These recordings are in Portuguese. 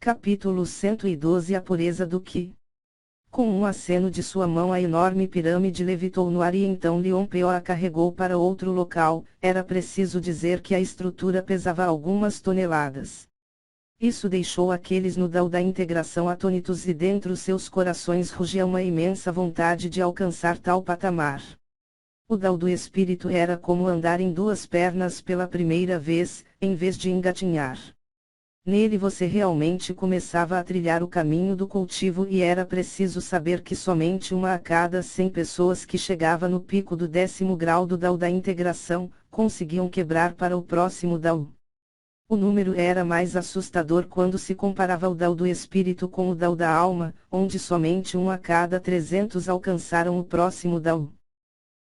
Capítulo 112. A pureza do Qi. Com um aceno de sua mão a enorme pirâmide levitou no ar e então Lion Peo a carregou para outro local. Era preciso dizer que a estrutura pesava algumas toneladas. Isso deixou aqueles no Dao da integração atônitos e dentro seus corações rugia uma imensa vontade de alcançar tal patamar. O Dao do espírito era como andar em duas pernas pela primeira vez, em vez de engatinhar. Nele você realmente começava a trilhar o caminho do cultivo e era preciso saber que somente uma a cada 100 pessoas que chegava no pico do 10º grau do Dao da integração, conseguiam quebrar para o próximo Dao. O número era mais assustador quando se comparava o Dao do espírito com o Dao da alma, onde somente um a cada 300 alcançaram o próximo Dao.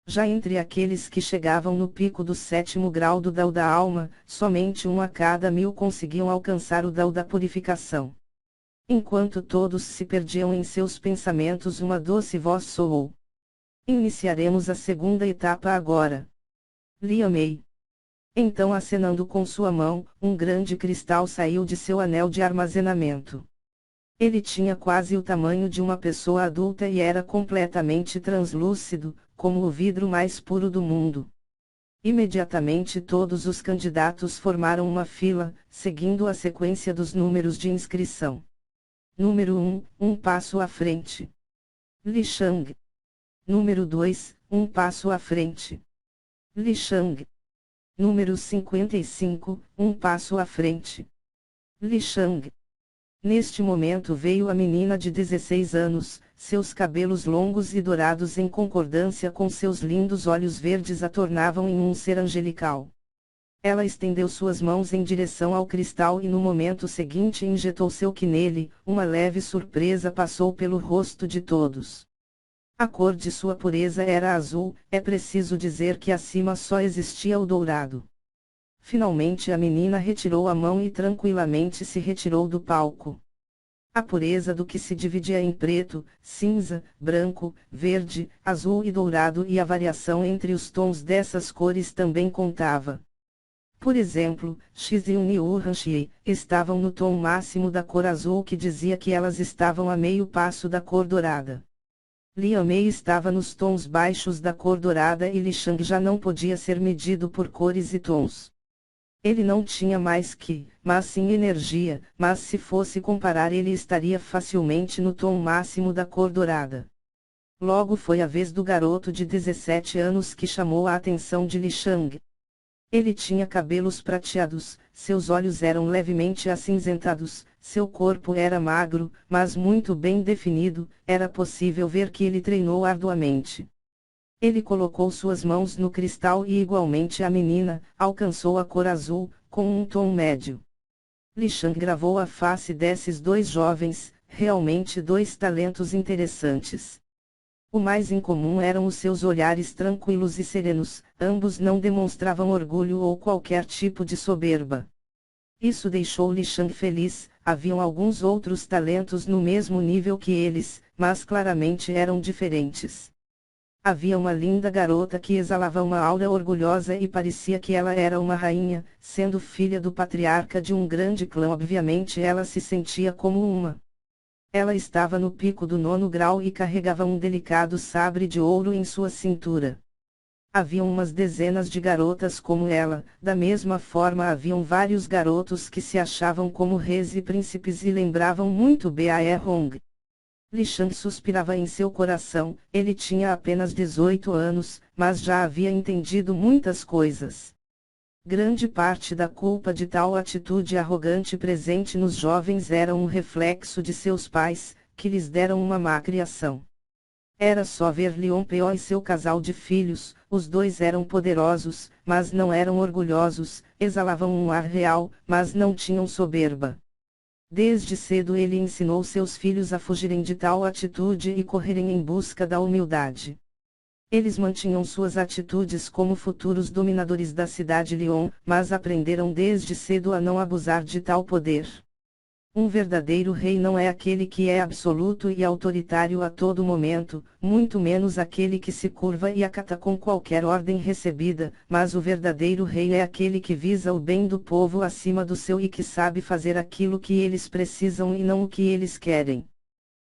Já entre aqueles que chegavam no pico do 7º grau do Dao da alma, somente um a cada 1000 conseguiam alcançar o Dao da purificação. Enquanto todos se perdiam em seus pensamentos, uma doce voz soou. Iniciaremos a segunda etapa agora. Lian Mei. Então, acenando com sua mão, um grande cristal saiu de seu anel de armazenamento. Ele tinha quase o tamanho de uma pessoa adulta e era completamente translúcido, como o vidro mais puro do mundo. Imediatamente todos os candidatos formaram uma fila, seguindo a sequência dos números de inscrição. Número 1, um passo à frente. Li Shang. Número 2, um passo à frente. Li Shang. Número 55, um passo à frente. Li Shang. Neste momento veio a menina de 16 anos, seus cabelos longos e dourados em concordância com seus lindos olhos verdes a tornavam em um ser angelical. Ela estendeu suas mãos em direção ao cristal e no momento seguinte injetou seu Qi nele. Uma leve surpresa passou pelo rosto de todos. A cor de sua pureza era azul, é preciso dizer que acima só existia o dourado. Finalmente a menina retirou a mão e tranquilamente se retirou do palco. A pureza do Qi se dividia em preto, cinza, branco, verde, azul e dourado e a variação entre os tons dessas cores também contava. Por exemplo, Xiziun e Urhanxie estavam no tom máximo da cor azul, que dizia que elas estavam a meio passo da cor dourada. Lian Mei estava nos tons baixos da cor dourada e Li Shang já não podia ser medido por cores e tons. Ele não tinha mais Qi, mas sim energia, mas se fosse comparar ele estaria facilmente no tom máximo da cor dourada. Logo foi a vez do garoto de 17 anos que chamou a atenção de Li Shang. Ele tinha cabelos prateados, seus olhos eram levemente acinzentados, seu corpo era magro, mas muito bem definido, era possível ver que ele treinou arduamente. Ele colocou suas mãos no cristal e igualmente a menina alcançou a cor azul, com um tom médio. Li Shang gravou a face desses dois jovens, realmente dois talentos interessantes. O mais incomum eram os seus olhares tranquilos e serenos, ambos não demonstravam orgulho ou qualquer tipo de soberba. Isso deixou Li Shang feliz. Haviam alguns outros talentos no mesmo nível que eles, mas claramente eram diferentes. Havia uma linda garota que exalava uma aura orgulhosa e parecia que ela era uma rainha, sendo filha do patriarca de um grande clã. Obviamente ela se sentia como uma. Ela estava no pico do 9º grau e carregava um delicado sabre de ouro em sua cintura. Haviam umas dezenas de garotas como ela, da mesma forma haviam vários garotos que se achavam como reis e príncipes e lembravam muito Bae Hong. Li Shang suspirava em seu coração. Ele tinha apenas 18 anos, mas já havia entendido muitas coisas. Grande parte da culpa de tal atitude arrogante presente nos jovens era um reflexo de seus pais, que lhes deram uma má criação. Era só ver Lion Peo e seu casal de filhos. Os dois eram poderosos, mas não eram orgulhosos, exalavam um ar real, mas não tinham soberba. Desde cedo ele ensinou seus filhos a fugirem de tal atitude e correrem em busca da humildade. Eles mantinham suas atitudes como futuros dominadores da cidade Lyon, mas aprenderam desde cedo a não abusar de tal poder. Um verdadeiro rei não é aquele que é absoluto e autoritário a todo momento, muito menos aquele que se curva e acata com qualquer ordem recebida, mas o verdadeiro rei é aquele que visa o bem do povo acima do seu e que sabe fazer aquilo que eles precisam e não o que eles querem.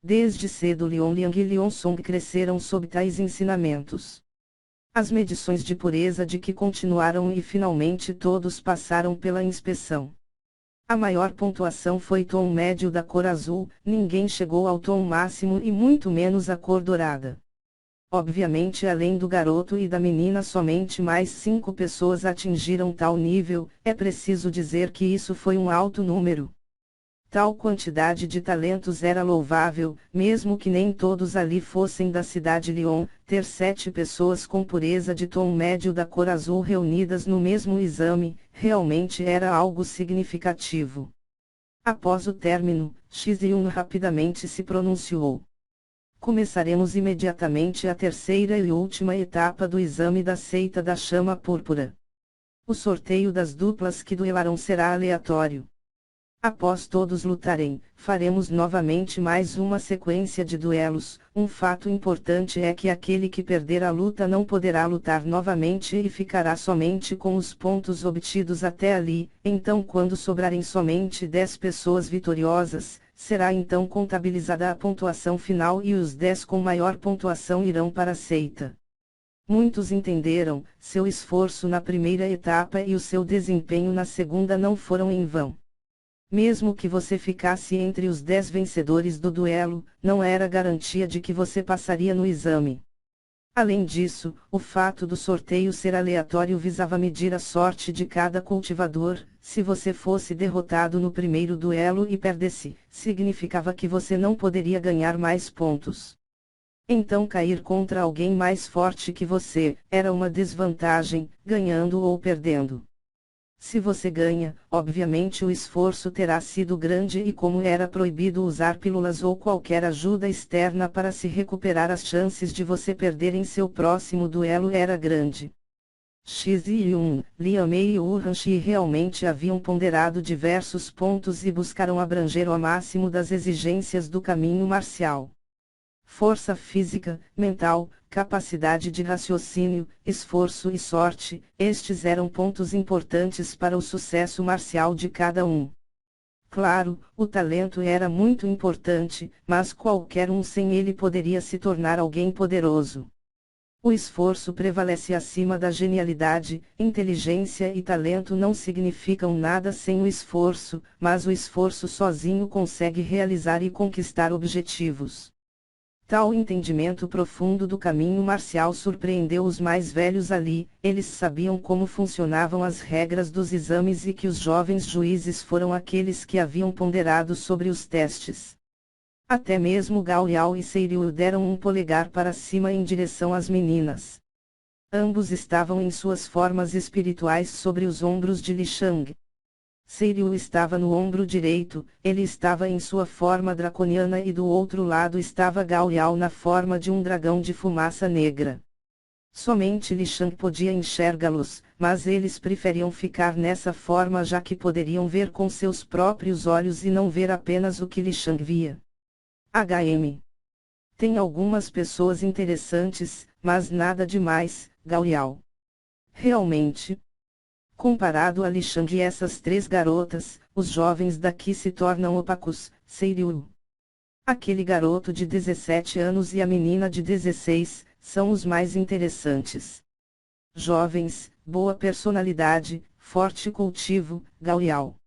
Desde cedo Lion Liang e Lion Song cresceram sob tais ensinamentos. As medições de pureza de que continuaram e finalmente todos passaram pela inspeção. A maior pontuação foi tom médio da cor azul, ninguém chegou ao tom máximo e muito menos a cor dourada. Obviamente, além do garoto e da menina, somente mais 5 pessoas atingiram tal nível, é preciso dizer que isso foi um alto número. Tal quantidade de talentos era louvável, mesmo que nem todos ali fossem da cidade Lyon. Ter 7 pessoas com pureza de tom médio da cor azul reunidas no mesmo exame, realmente era algo significativo. Após o término, Xizyun rapidamente se pronunciou. Começaremos imediatamente a terceira e última etapa do exame da seita da chama púrpura. O sorteio das duplas que duelarão será aleatório. Após todos lutarem, faremos novamente mais uma sequência de duelos. Um fato importante é que aquele que perder a luta não poderá lutar novamente e ficará somente com os pontos obtidos até ali. Então, quando sobrarem somente 10 pessoas vitoriosas, será então contabilizada a pontuação final e os 10 com maior pontuação irão para a seita. Muitos entenderam, seu esforço na primeira etapa e o seu desempenho na segunda não foram em vão. Mesmo que você ficasse entre os 10 vencedores do duelo, não era garantia de que você passaria no exame. Além disso, o fato do sorteio ser aleatório visava medir a sorte de cada cultivador. Se você fosse derrotado no primeiro duelo e perdesse, significava que você não poderia ganhar mais pontos. Então cair contra alguém mais forte que você, era uma desvantagem, ganhando ou perdendo. Se você ganha, obviamente o esforço terá sido grande e como era proibido usar pílulas ou qualquer ajuda externa para se recuperar, as chances de você perder em seu próximo duelo era grande. Xizyun, Lian Mei e Urhanshi realmente haviam ponderado diversos pontos e buscaram abranger ao máximo das exigências do caminho marcial. Força física, mental, capacidade de raciocínio, esforço e sorte, estes eram pontos importantes para o sucesso marcial de cada um. Claro, o talento era muito importante, mas qualquer um sem ele poderia se tornar alguém poderoso. O esforço prevalece acima da genialidade. Inteligência e talento não significam nada sem o esforço, mas o esforço sozinho consegue realizar e conquistar objetivos. Tal entendimento profundo do caminho marcial surpreendeu os mais velhos ali. Eles sabiam como funcionavam as regras dos exames e que os jovens juízes foram aqueles que haviam ponderado sobre os testes. Até mesmo Gao Liao e Sei Liu deram um polegar para cima em direção às meninas. Ambos estavam em suas formas espirituais sobre os ombros de Li Shang. Sei Liu estava no ombro direito, ele estava em sua forma draconiana e do outro lado estava Gao Liao na forma de um dragão de fumaça negra. Somente Li Shang podia enxergá-los, mas eles preferiam ficar nessa forma já que poderiam ver com seus próprios olhos e não ver apenas o que Li Shang via. HM. Tem algumas pessoas interessantes, mas nada demais, Gao Liao. Realmente. Comparado a Li Shang e essas 3 garotas, os jovens daqui se tornam opacos. Sei Liu. Aquele garoto de 17 anos e a menina de 16, são os mais interessantes. Jovens, boa personalidade, forte cultivo, Gao Liao.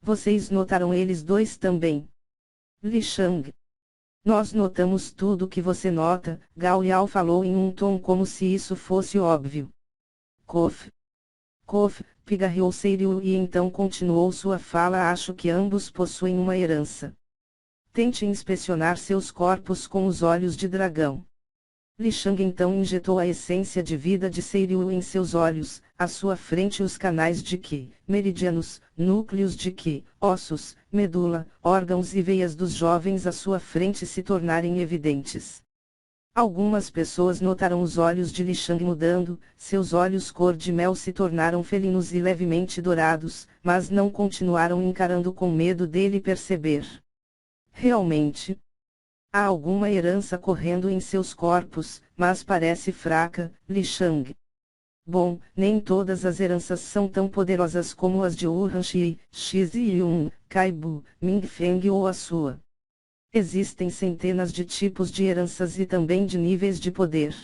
Vocês notaram eles dois também? Li Shang. Nós notamos tudo o que você nota, Gao Liao falou em um tom como se isso fosse óbvio. Kof. Kof, pigarreou Sei Liu e então continuou sua fala. Acho que ambos possuem uma herança. Tente inspecionar seus corpos com os olhos de dragão. Li Shang então injetou a essência de vida de Sei Liu em seus olhos, à sua frente os canais de Qi, meridianos, núcleos de Qi, ossos, medula, órgãos e veias dos jovens à sua frente se tornarem evidentes. Algumas pessoas notaram os olhos de Li Shang mudando, seus olhos cor de mel se tornaram felinos e levemente dourados, mas não continuaram encarando com medo dele perceber. Realmente, há alguma herança correndo em seus corpos, mas parece fraca, Li Shang. Bom, nem todas as heranças são tão poderosas como as de Wuhanxi, Xi-Yun, Kaibu, Mingfeng ou a sua. Existem centenas de tipos de heranças e também de níveis de poder.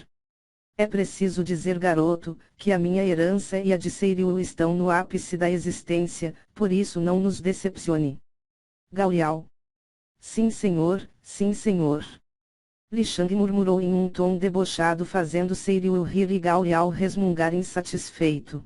É preciso dizer, garoto, que a minha herança e a de Seiryu estão no ápice da existência, por isso não nos decepcione. Gao Yao. Sim, senhor, sim, senhor. Li Shang murmurou em um tom debochado, fazendo Seiryu rir e Gao Yao resmungar insatisfeito.